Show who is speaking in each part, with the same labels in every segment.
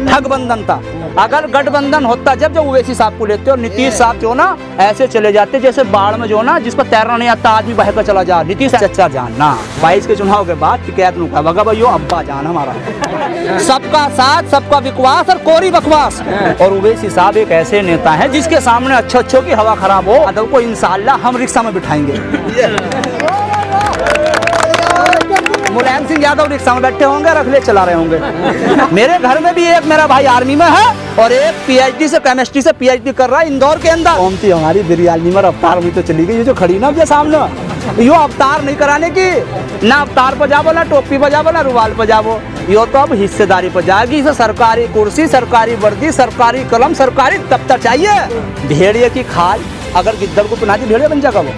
Speaker 1: ठगबंधन था। अगर गठबंधन होता जब ओवैसी साहब को लेते और नीतीश साहब जो ना ऐसे चले जाते जैसे बाढ़ में जो ना जिसको तैरना नहीं आता आदमी बह कर चला जा। नीतीश चचा जानना 22 के चुनाव के बाद शिकायत नुका बगा भाई अब्बा जान हमारा सबका साथ सबका विश्वास और कोरी बकवास। और ओवैसी साहब एक ऐसे नेता हैं जिसके सामने अच्छों की हवा खराब हो अदब को इंशाल्लाह हम रिक्शा में बिठाएंगे। मुलायम सिंह यादव रिक्शा में बैठे होंगे रखले चला रहे होंगे। मेरे घर में भी एक मेरा भाई आर्मी में है और एक पीएचडी से केमिस्ट्री से पीएचडी कर रहा है इंदौर के अंदर। ओमती हमारी बिरयानी में अवतार में तो चली गई, ये जो खड़ी ना सामने यो अवतार नहीं कराने की, ना अवतार पर जाबो ना टोपी पर जाबो ना रुमाल पर जाबो, यो तो अब हिस्सेदारी पर जाएगी। इसे सरकारी कुर्सी सरकारी वर्दी सरकारी कलम सरकारी दफ्तर चाहिए। भेड़िए की खाल अगर गिद्दड़ को पहना दी भेड़िया बन जाएगा वो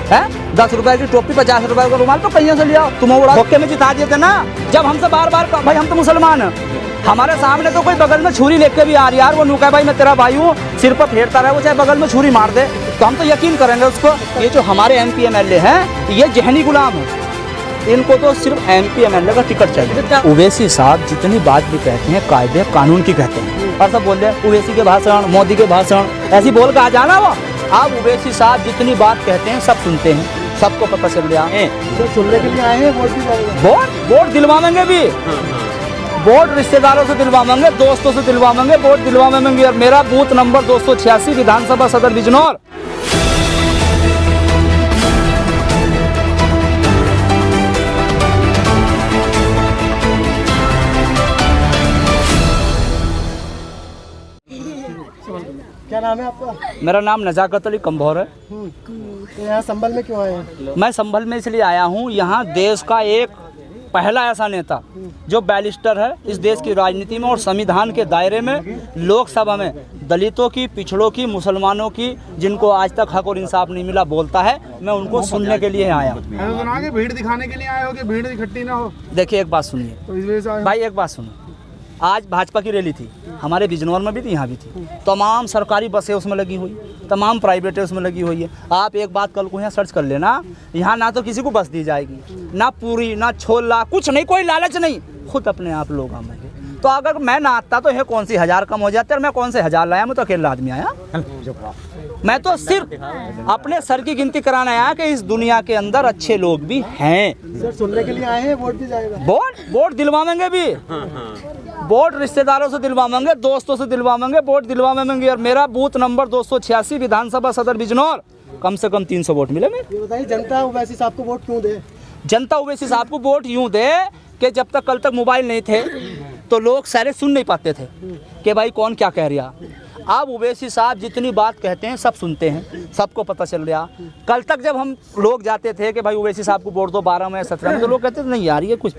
Speaker 1: है। 10 रुपए की टोपी 50 रुपए का रुमाल तो कहीं से लिया तुम उड़ा धोखे में जिता दिए थे ना। जब हमसे बार बार भाई हम तो मुसलमान हैं, हमारे सामने तो कोई बगल में छुरी लेके भी आ रही यार वो नुका भाई मैं तेरा भाई हूँ सिर पर फेरता रहे वो चाहे बगल में छुरी मार दे तो हम तो यकीन करेंगे उसको। ये जो हमारे MP MLA हैं ये जहनी गुलाम है, इनको तो सिर्फ MP MLA का टिकट चाहिए। ओवैसी साहब जितनी बात भी कहते हैं कायदे कानून की कहते हैं और सब बोल रहे हैं ओवैसी के भाषण मोदी के भाषण ऐसी बोल कर आ जाना वो। आप ओवैसी साहब जितनी बात कहते हैं सब सुनते हैं, सबको पता चल गया है।
Speaker 2: सुनने के लिए आए हैं वोट भी
Speaker 1: वोट दिलवाएंगे भी, वोट रिश्तेदारों से दिलवाएंगे दोस्तों से दिलवाएंगे वोट दिलवाएंगे। और मेरा बूथ नंबर 286 विधानसभा सदर बिजनौर।
Speaker 2: क्या नाम है आपका?
Speaker 1: मेरा नाम नजाकत अली कंभौर है।
Speaker 2: तो यहाँ संभल में क्यों आए हैं?
Speaker 1: मैं संभल में इसलिए आया हूँ, यहाँ देश का एक पहला ऐसा नेता जो बैरिस्टर है इस देश की राजनीति में और संविधान के दायरे में लोकसभा में दलितों की पिछड़ों की मुसलमानों की जिनको आज तक हक और इंसाफ नहीं मिला बोलता है। मैं उनको सुनने के लिए आया।
Speaker 2: भीड़ दिखाने के लिए आए हो कि भीड़ इकट्ठी ना हो?
Speaker 1: देखिए एक बात सुनिए
Speaker 2: तो इस वजह से
Speaker 1: भाई, एक बात सुनिए। आज भाजपा की रैली थी, हमारे बिजनौर में भी थी, यहाँ भी थी। तमाम सरकारी बसें उसमें लगी हुई, तमाम प्राइवेटें उसमें लगी हुई है। आप एक बात कल को यहाँ सर्च कर लेना, यहाँ ना तो किसी को बस दी जाएगी, ना पूरी ना छोला, कुछ नहीं, कोई लालच नहीं, खुद अपने आप लोग आएंगे। तो अगर मैं ना आता तो ये कौन सी 1000 कम हो जाते और मैं कौन से 1000 लाया, मैं तो अकेला आदमी आया। मैं तो सिर्फ अपने सर की गिनती कराने आया कि इस दुनिया के अंदर अच्छे लोग भी हैं।
Speaker 2: सर सुनने के लिए आए हैं, वोट भी जाएगा?
Speaker 1: वोट दिलवाएंगे भी, वोट रिश्तेदारों से दिलवाएंगे दोस्तों से दिलवाएंगे वोट दिलवाएंगे। और मेरा बूथ नंबर 286 विधानसभा सदर बिजनौर, कम से कम 300 वोट मिले। मैं
Speaker 2: ये बताइए जनता ओवैसी साहब को वोट क्यों दे?
Speaker 1: जनता ओवैसी साहब को वोट यूँ दे कि जब तक कल तक मोबाइल नहीं थे तो लोग सारे सुन नहीं पाते थे कि भाई कौन क्या कह रहा। अब ओवैसी साहब जितनी बात कहते हैं सब सुनते हैं, सबको पता चल रहा। कल तक जब हम लोग जाते थे कि भाई ओवैसी साहब को वोट दो 12 में 17 में, तो लोग कहते थे नहीं यार ये कुछ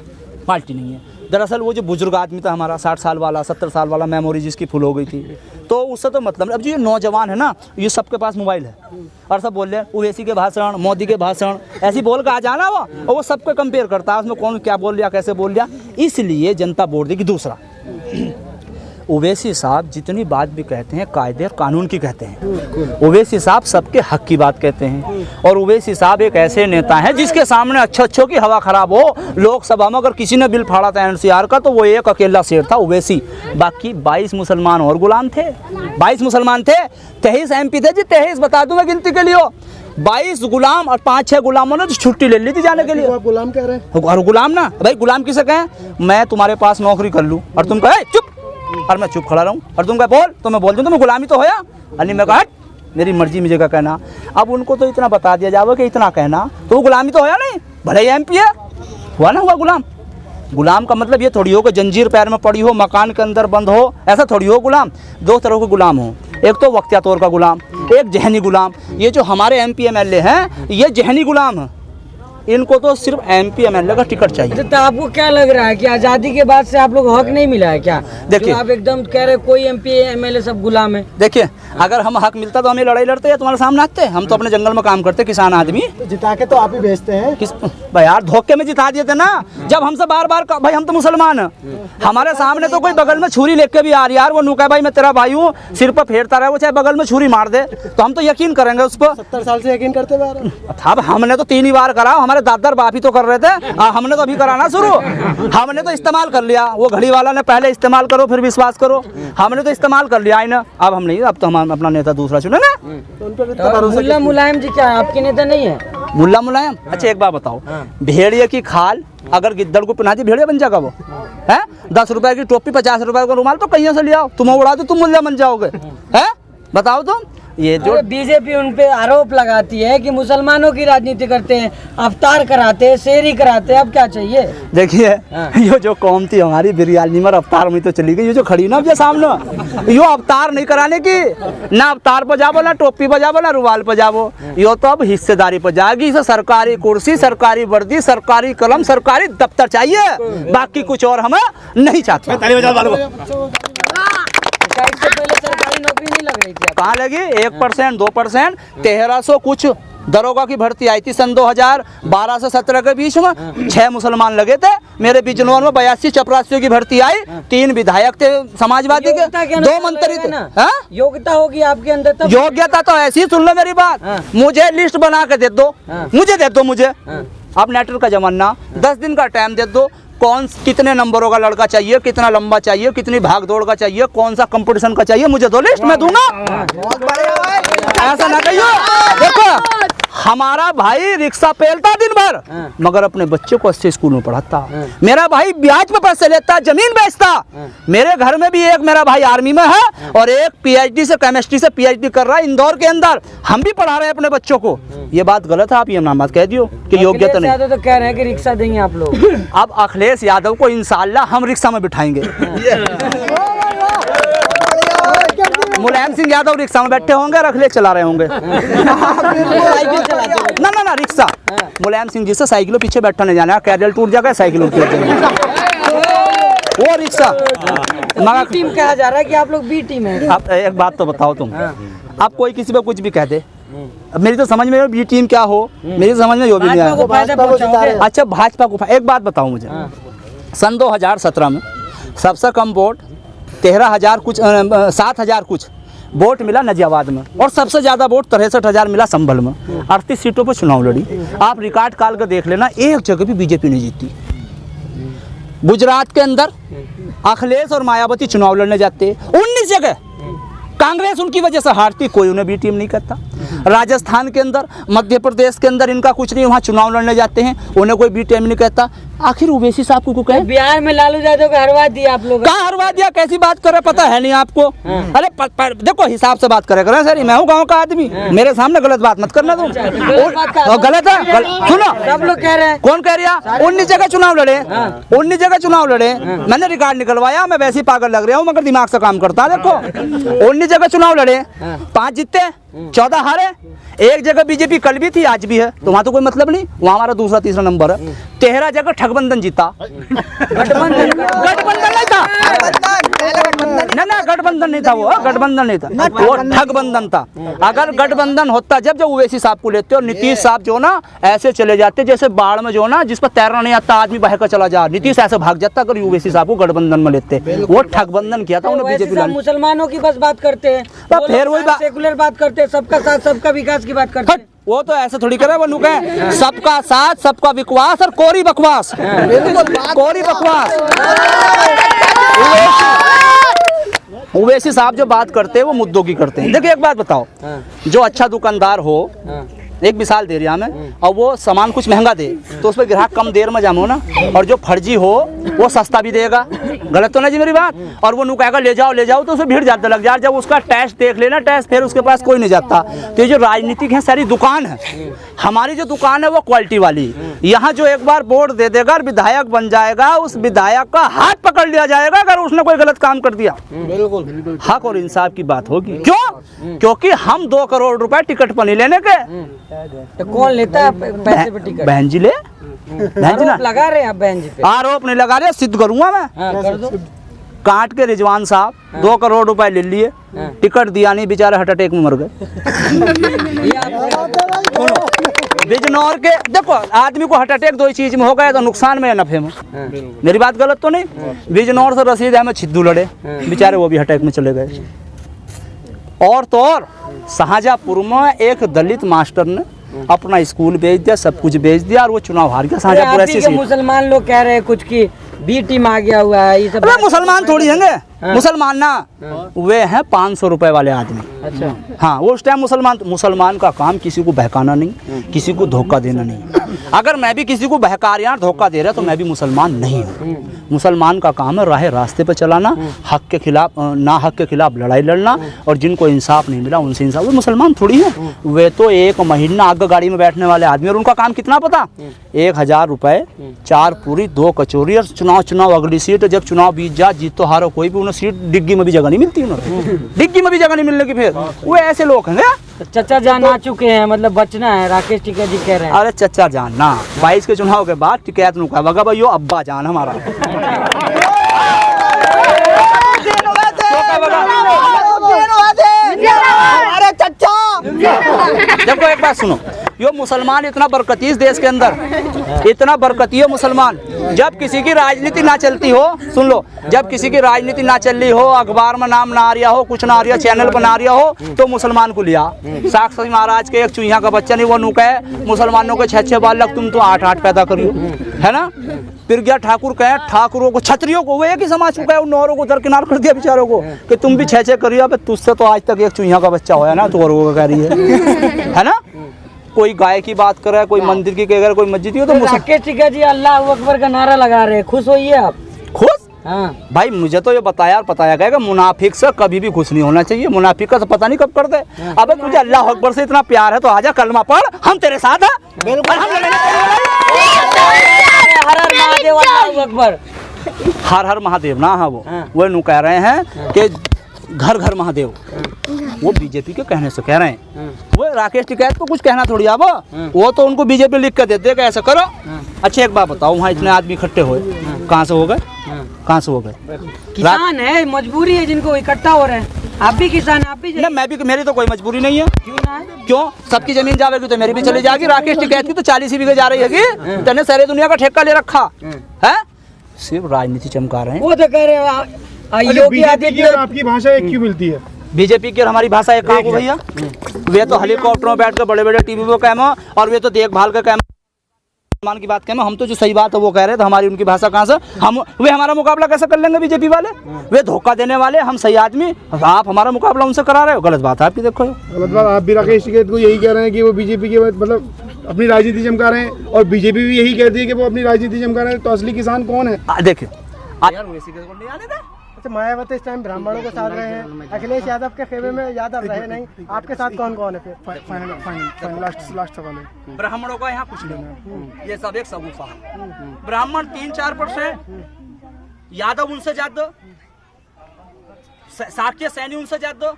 Speaker 1: पार्टी नहीं है। दरअसल वो जो बुजुर्ग आदमी था हमारा 60 साल वाला 70 साल वाला, मेमोरी जिसकी फुल हो गई थी, तो उससे तो मतलब। अब जो ये नौजवान है ना ये सबके पास मोबाइल है और सब बोल रहे हैं ओवैसी के भाषण मोदी के भाषण ऐसी बोल कर आ जाना वो, और वो सबको कंपेयर करता है उसमें कौन क्या बोल रहा कैसे बोल रहा। इसलिए जनता वोट देगी। दूसरा, ओवैसी साहब जितनी बात भी कहते हैं कायदे और कानून की कहते हैं। ओवैसी साहब सबके हक की बात कहते हैं और ओवैसी साहब एक ऐसे नेता हैं जिसके सामने अच्छों की हवा खराब हो। लोकसभा में अगर किसी ने बिल फाड़ा था NCR का तो वो एक अकेला शेर था ओवैसी, बाकी 22 मुसलमान और गुलाम थे। 22 मुसलमान थे, 23 MP थे जी, 23 बता दूं मैं गिनती के लिए। 22 गुलाम और 5-6 गुलामों ने छुट्टी ले ली थी जाने के लिए।
Speaker 2: आप गुलाम कह रहे हैं?
Speaker 1: और गुलाम ना भाई, गुलाम किसे कहें? मैं तुम्हारे पास नौकरी कर लूँ और तुम कहे चुप और मैं चुप खड़ा रहूं और तुम कहे बोल तो मैं बोल दूं, तो मैं गुलामी तो होया। अली मैं कहा मेरी मर्जी मुझे क्या कहना। अब उनको तो इतना बता दिया जावे कि इतना कहना, तो वो गुलामी तो होया नहीं, भले ही MP है, हुआ ना हुआ गुलाम। गुलाम का मतलब ये थोड़ी हो कि जंजीर पैर में पड़ी हो, मकान के अंदर बंद हो, ऐसा थोड़ी हो गुलाम। दो तरह के गुलाम हो, एक तो वक्तिया तौर का गुलाम, एक जहनी गुलाम। ये जो हमारे MP MLA हैं ये जहनी गुलाम है, इनको तो सिर्फ MP MLA का टिकट चाहिए।
Speaker 3: तो आपको क्या लग रहा है कि आज़ादी के बाद से आप लोग हक नहीं मिला है क्या?
Speaker 1: देखिए
Speaker 3: आप एकदम कह रहे कोई MP MLA सब गुलाम है।
Speaker 1: देखिए अगर हम हक मिलता तो हमें लड़ाई लड़ते या तुम्हारे सामने आते। हम तो अपने जंगल में काम करते, किसान आदमी।
Speaker 2: तो जिता के तो आप ही भेजते हैं।
Speaker 1: किस भाई यार, धोखे में जिता दिए थे ना। जब हमसे बार बार भाई हम तो मुसलमान हैं, हमारे सामने तो कोई बगल में छुरी लेके भी आ रही यार वो नुका भाई मैं तेरा भाई हूँ सिर पर फेरता रहे वो चाहे बगल में छुरी मार दे तो हम तो यकीन करेंगे उसको।
Speaker 2: 70 साल से यकीन करते हुए आ रहे हैं।
Speaker 1: अब हमने तो 3 ही बार करा, हमारे हमारे दादा बाप ही तो कर रहे थे, हमने तो अभी कराना शुरू, हमने तो इस्तेमाल कर लिया। वो घड़ी वाला ने पहले इस्तेमाल करो फिर विश्वास करो, हमने तो इस्तेमाल कर लिया है ना, अब हम नहीं, अब तो हम अपना नेता दूसरा चुनेंगे।
Speaker 2: तो उन पर इतना भरोसा
Speaker 3: मुल्ला मुलायम जी क्या आपके नेता नहीं है?
Speaker 1: मुल्ला मुलायम, अच्छा एक बात बताओ, भेड़िए की खाल अगर गिद्दड़ को पहना दी भेड़िया बन जाएगा वो है? 10 रुपए की टोपी 50 रुपए का रुमाल तो कहीं से ले आओ, तुम उड़ा दो तुम मुल्ला बन जाओगे, है? बताओ तुम। ये जो
Speaker 3: बीजेपी उन पे आरोप लगाती है कि मुसलमानों की राजनीति करते हैं, अवतार कराते हैं, शेरी कराते हैं, अब क्या चाहिए?
Speaker 1: देखिए ये जो कौम थी हमारी बिरयानी में अवतार में तो चली गई, ये जो खड़ी ना अब सामने, यो अवतार नहीं कराने की, ना अवतार पर जाबो ना टोपी पर जाबो ना रुमाल पर जाबो, यो तो अब हिस्सेदारी पर जाएगी। इसे सरकारी कुर्सी, सरकारी वर्दी, सरकारी कलम, सरकारी दफ्तर चाहिए, बाकी कुछ और हमें नहीं चाहते।
Speaker 3: इससे पहले सरकारी नौकरी नहीं लग रही थी?
Speaker 1: कहाँ लगी? 1%, 2%, 1300 कुछ दरोगा की भर्ती आई थी सन 2012 से 17 के बीच में, 6 मुसलमान लगे थे। मेरे बिजनौर में 82 चपरासियों की भर्ती आई, 3 विधायक थे समाजवादी के, 2 मंत्री थे।
Speaker 3: योग्यता होगी आपके अंदर तब।
Speaker 1: योग्यता तो ऐसी, सुन लो मेरी बात, मुझे लिस्ट बना के दे दो, मुझे दे दो मुझे। अब नेटर का जमाना, 10 दिन का टाइम दे दो, कौन कितने नंबरों का लड़का चाहिए, कितना लंबा चाहिए, कितनी भाग दौड़ का चाहिए, कौन सा कंपटीशन का चाहिए, मुझे दो लिस्ट, मैं दूंगा। ऐसा ना कहियो, देखो हमारा भाई रिक्शा पेलता दिन भर मगर अपने बच्चे को अच्छे स्कूल में पढ़ाता, मेरा भाई ब्याज पे पैसे लेता, जमीन बेचता। मेरे घर में भी एक मेरा भाई आर्मी में है और एक पीएचडी से केमिस्ट्री से पीएचडी कर रहा है इंदौर के अंदर, हम भी पढ़ा रहे हैं अपने बच्चों को। ये बात गलत है, आप ये नाम मत कह दियो कि योग्यता नहीं।
Speaker 3: तो कह रहे हैं कि रिक्शा देंगे आप लोग।
Speaker 1: अब अखिलेश यादव को इंशाल्लाह हम रिक्शा में बिठाएंगे। मुलायम सिंह यादव रिक्शा में बैठे होंगे और अखिलेश चला रहे होंगे। ना रिक्शा, मुलायम सिंह जी से साइकिलों पीछे बैठा नहीं जाना, कैरियर टूट जाएगा, साइकिलों वो रिक्शा।
Speaker 3: मगर टीम कहा जा रहा है कि आप लोग बी टीम है।
Speaker 1: अब एक बात तो बताओ तुम, आप कोई किसी पे कुछ भी कह दे, अब मेरी तो समझ में बी टीम क्या हो, मेरी तो समझ में यो भी नहीं आया। अच्छा भाजपा को एक बात बताओ मुझे, सन 2017 में सबसे कम वोट 13,000 कुछ 7,000 कुछ वोट मिला नजियाबाद में और सबसे ज़्यादा वोट 63,000 मिला संभल में। 38 सीटों पर चुनाव लड़ी। आप रिकॉर्ड काल कर देख लेना, एक जगह भी बीजेपी नहीं जीती। गुजरात के अंदर अखिलेश और मायावती चुनाव लड़ने जाते, 19 जगह कांग्रेस उनकी वजह से हारती, कोई उन्हें भी टीम नहीं करता। राजस्थान के अंदर, मध्य प्रदेश के अंदर इनका कुछ नहीं, वहाँ चुनाव लड़ने जाते हैं, उन्हें कोई भी टीम नहीं कहता। आखिर ओवैसी साहब को कहे
Speaker 3: बिहार में लालू यादव को हरवा दिया आप लोग।
Speaker 1: कहाँ हरवा दिया, कैसी बात कर रहे, पता है नहीं आपको? अरे देखो हिसाब से बात करे करें सर, मैं हूँ गाँव का आदमी, मेरे सामने गलत बात मत करना तुम। गलत है, सुनो
Speaker 3: सब लोग कह रहे हैं।
Speaker 1: कौन कह रहा? 19 जगह चुनाव लड़े, 19 जगह चुनाव लड़े, मैंने रिकॉर्ड निकलवाया, मैं वैसे ही पागल लग रहा हूँ मगर दिमाग से काम करता। देखो 19 जगह चुनाव लड़े, 5 जीते, 14 हारे। एक जगह बीजेपी कल भी थी आज भी है, तो वहाँ तो कोई मतलब नहीं, वहाँ हमारा दूसरा तीसरा नंबर है। 13 जगह ठगबंधन जीता। गठबंधन नहीं था, ना गठबंधन नहीं था, वो गठबंधन नहीं था, वो ठगबंधन था। अगर गठबंधन होता, जब ओवैसी साहब को लेते और नीतीश साहब जो ना ऐसे चले जाते, जैसे बाढ़ में जो ना जिस पर तैरना नहीं आता आदमी बह कर चला जा, नीतीश ऐसे भाग जाता अगर ओवैसी साहब को गठबंधन में लेते। वो ठगबंधन किया था उन्हें बीजेपी।
Speaker 3: मुसलमानों की बस बात करते हैं,
Speaker 1: फिर वही बात,
Speaker 3: सेकुलर बात करते हैं, सबका साथ सबका विकास की बात करते हैं।
Speaker 1: वो तो ऐसे थोड़ी करे, वो नुक है सबका साथ सबका विश्वास और कोरी बकवास, कोरी बकवास। ओवैसी साहब जो बात करते हैं वो मुद्दों की करते हैं। देखिए एक बात बताओ, जो अच्छा दुकानदार हो, एक मिसाल दे रहा मैं, और वो सामान कुछ महंगा दे तो उस पर ग्राहक कम देर में जामो ना, और जो फर्जी हो वो सस्ता भी देगा। गलत तो ना जी मेरी बात? और वो नु कहेगा ले जाओ तो उसे भीड़ ज्यादा लग जाए, जब उसका टेस्ट देख लेना, टेस्ट फिर उसके पास कोई नहीं जाता। तो ये जो राजनीतिक है सारी दुकान है, हमारी जो दुकान है वो क्वालिटी वाली। यहाँ जो एक बार बोर्ड दे देगा और विधायक बन जाएगा, उस विधायक का हाथ पकड़ लिया जाएगा अगर उसने कोई गलत काम कर दिया। बिल्कुल हक और इंसाफ की बात होगी। क्यों? क्योंकि हम 2 करोड़ रुपए टिकट पर नहीं लेने के।
Speaker 3: तो कौन लेता है पैसे पे टिकट?
Speaker 1: बहन जी ले, बहन जी ना
Speaker 3: लगा रहे हैं आप बहन जी पे।
Speaker 1: आरोप नहीं लगा रहे, सिद्ध करूंगा मैं।
Speaker 3: कर दो।
Speaker 1: काट के रिजवान साहब 2 करोड़ रुपए ले लिए, टिकट दिया नहीं, बेचारे हार्ट अटैक में मर गए। बिजनौर के देखो, आदमी को हार्ट अटैक 2 ही चीज में हो गया, तो नुकसान में या नफे में। मेरी बात गलत तो नहीं? बिजनौर से रशीद अहमद छिद्दू लड़े, बेचारे वो भी हार्ट अटैक में चले गए। और तो और शाहजहाँपुर में एक दलित मास्टर ने अपना स्कूल बेच दिया, सब कुछ बेच दिया और वो चुनाव हार गया शाहजहाँपुर
Speaker 3: आप ही
Speaker 1: ऐसी
Speaker 3: के
Speaker 1: सीट।
Speaker 3: मुसलमान लोग कह रहे हैं कुछ की बी टीम आ गया हुआ है, ये सब
Speaker 1: अरे मुसलमान थोड़ी हैंगे, मुसलमान ना वे हैं 500 रुपए वाले आदमी।
Speaker 3: अच्छा
Speaker 1: हाँ, वो उस टाइम मुसलमान का काम किसी को बहकाना नहीं, किसी को धोखा देना नहीं। अगर मैं भी किसी को बहका रहा धोखा दे रहा तो मैं भी मुसलमान नहीं हूँ। मुसलमान का काम है राह रास्ते पर चलाना, हक के खिलाफ ना हक के खिलाफ लड़ाई लड़ना, और जिनको इंसाफ नहीं मिला उनसे इंसाफ। वो मुसलमान थोड़ी है, वे तो एक महीना आगे गाड़ी में बैठने वाले आदमी, और उनका काम कितना पता, 1000 रुपए, 4 पूरी 2 कचौरी और चुनाव अगली सीट। जब चुनाव बीत जा, जीत तो हारो कोई भी, उन्हें सीट डिग्गी में भी जगह नहीं मिलती, उन्हें डिग्गी में भी जगह नहीं मिलने की। फिर वो ऐसे लोग हैं।
Speaker 3: तो चचा जान आ चुके हैं, मतलब बचना है, राकेश टिकैत जी कह रहे हैं।
Speaker 1: अरे चचा जान ना 22 के चुनाव के बाद टिकैत नु का बगा भाई अब्बा जान हमारा। अरे चचा देखो एक बात सुनो, यो मुसलमान इतना बरकती इस देश के अंदर, इतना बरकती है मुसलमान। जब किसी की राजनीति ना चलती हो, सुन लो, जब किसी की राजनीति ना चल रही हो, अखबार में नाम ना आ रहा हो, कुछ ना आ रहा, चैनल पर ना आ रहा हो, तो मुसलमान को लिया। साक्षी महाराज के एक चूहिया का बच्चा नहीं, वो नुका है मुसलमानों के 6-6 बाल लग, तुम तो 8-8 पैदा करियो, है ना। फिर गया ठाकुर कहे, ठाकुरों को क्षत्रियों को वो एक ही समाज चुका है, उन नौरों को दरकिनार कर दिया बेचारों को कि तुम भी 6-6 करियो। अब तुझसे तो आज तक एक चूहिया का बच्चा होया ना, तो और कह रही है ना। कोई गाय की बात करे, कोई मंदिर की कह रहे, कोई मस्जिद की, तो
Speaker 3: राकेश टिकैत जी अल्लाह अकबर का नारा लगा रहे हैं, खुश होइए आप।
Speaker 1: खुश?
Speaker 3: हाँ
Speaker 1: भाई मुझे तो ये बताया गया कि मुनाफिक से कभी भी खुश नहीं होना चाहिए। मुनाफिक का तो पता नहीं कब कर दे। अबे तुझे अल्लाह अकबर से इतना प्यार है तो आजा कलमा पढ़, हम तेरे साथ हैं।
Speaker 3: बिल्कुल। हर हर महादेव अल्लाह अकबर।
Speaker 1: हर हर महादेव ना, हाँ वो नु कह रहे हैं कि घर घर महादेव, वो बीजेपी के कहने से कह रहे हैं। वो राकेश टिकैत को कुछ कहना थोड़ी अब, वो तो उनको बीजेपी लिख कर देते कि ऐसा करो। अच्छा एक बात बताओ, वहाँ इतने आदमी इकट्ठे हुए, कहाँ से हो गए, कहाँ से हो गए?
Speaker 3: किसान है, मजबूरी है जिनको इकट्ठा हो रहे हैं। आप भी किसान, आप भी
Speaker 1: ना, मैं भी, मेरी तो कोई मजबूरी नहीं है।
Speaker 3: क्यों ना है?
Speaker 1: क्यों? सबकी जमीन जाएगी तो मेरी भी चली जाएगी। राकेश टिकैत की तो 40 ही बीघे जा रही है, तने सारे दुनिया का ठेका ले रखा है, सिर्फ राजनीति चमका रहे हैं।
Speaker 3: वो तो कह रहे हैं योगी आदित्यनाथ।
Speaker 2: आपकी भाषा एक क्यों मिलती है?
Speaker 1: बीजेपी की और हमारी भाषा एक कहाँ को भैया? वे तो हेलीकॉप्टरों में बैठ कर बड़े बड़े टीवी पे कैमरा, और वे तो देखभाल का कैमरा मान की बात कहें, हम तो जो सही बात है वो कह रहे थे। हमारी उनकी भाषा कहाँ से, हम वे हमारा मुकाबला कैसे कर लेंगे बीजेपी वाले? वे धोखा देने वाले, हम सही आदमी, आप हमारा मुकाबला उनसे करा रहे हो, गलत बात है आपकी। देखो
Speaker 2: गलत बात, आप भी राकेश टिकैत को यही कह रहे हैं कि वो बीजेपी के मतलब अपनी राजनीति चमका रहे हैं, और बीजेपी भी यही कहती है कि वो अपनी राजनीति चमका रहे हैं। तो असली किसान कौन है?
Speaker 1: देखिए यार वैसे किसी को नहीं आने दे।
Speaker 2: अच्छा, मायावती इस टाइम ब्राह्मणों के साथ रहे हैं, अखिलेश यादव के खेमे में यादव रहे नहीं, आपके साथ कौन कौन है? फिर फाइनल लास्ट सवाल है।
Speaker 1: ब्राह्मणों का यहाँ कुछ नहीं, ये सब एक सगुफा है। ब्राह्मण 3-4%, यादव उनसे ज्यादा, साक्य सैनी उनसे ज्यादा,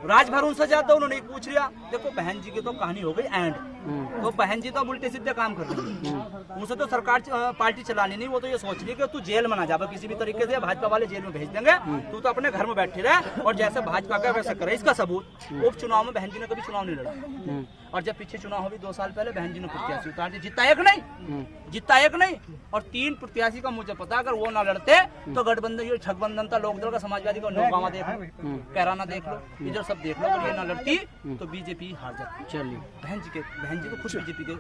Speaker 1: राजभर उनसे ज्यादा। उन्होंने पूछ लिया, देखो बहन जी की तो कहानी हो गई एंड, तो बहन जी तो उल्टे सीधे काम कर रही है, उनसे तो सरकार पार्टी चलानी नहीं। वो तो ये सोच रही है कि तू जेल में ना जा, किसी भी तरीके से भाजपा वाले जेल में भेज देंगे, तू तो अपने घर में बैठी रहे और जैसे भाजपा का वैसे करे। इसका सबूत, उपचुनाव में बहन जी ने कभी चुनाव नहीं लड़ा, और जब पीछे चुनाव हो भी 2 साल पहले बहन जी ने प्रत्याशी उतार दिया, जीता एक नहीं, और 3 प्रत्याशी का मुझे पता, अगर वो ना लड़ते तो गठबंधन, ये ठगबंधन था लोकदल का, समाजवादी का, नौगावा देख लो, कैराना देख लो, इधर सब देख लो, अगर ये ना लड़ती तो बीजेपी हार जाती। चलिए बहन जी को खुद बीजेपी के